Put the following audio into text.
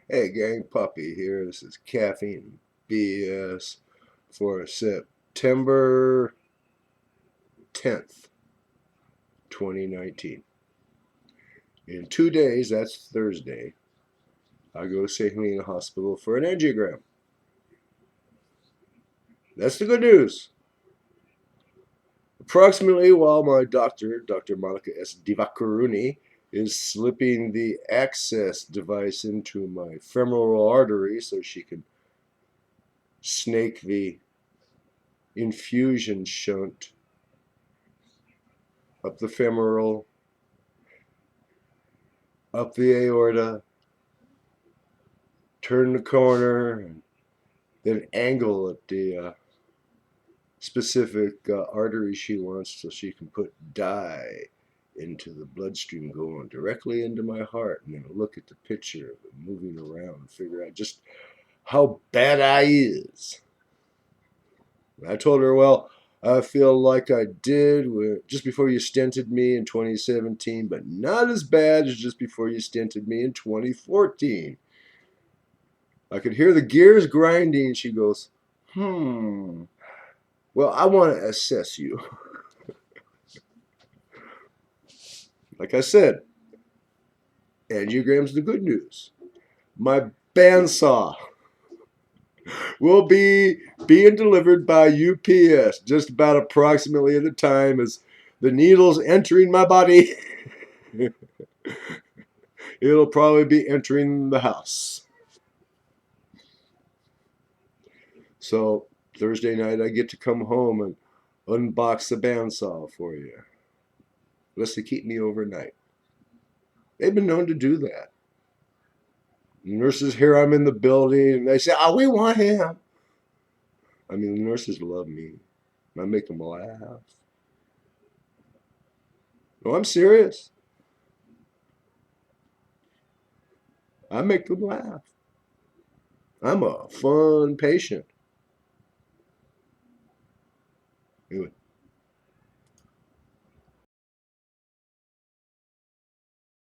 Hey gang, Puppy here. This is Caffeine BS for September 10th, 2019. In 2 days, that's Thursday, I go to Helena Hospital for an angiogram. That's the good news. Approximately while my doctor, Dr. Monica S. Divakaruni, is slipping the access device into my femoral artery so she can snake the infusion shunt up the femoral, up the aorta, turn the corner, and then angle at the specific artery she wants so she can put dye into the bloodstream going directly into my heart, and then look at the picture of it moving around and figure out just how bad I is. I told her, well, I feel like I did just before you stented me in 2017, but not as bad as just before you stented me in 2014. I could hear the gears grinding. She goes, well, I want to assess you. Like I said, angiogram's the good news. My bandsaw will be being delivered by UPS just about approximately at the time as the needle's entering my body. It'll probably be entering the house. So Thursday night, I get to come home and unbox the bandsaw for you. Unless they keep me overnight. They've been known to do that. Nurses hear I'm in the building and they say, oh, we want him. I mean, the nurses love me. I make them laugh. No, I'm serious. I make them laugh. I'm a fun patient. Anyway,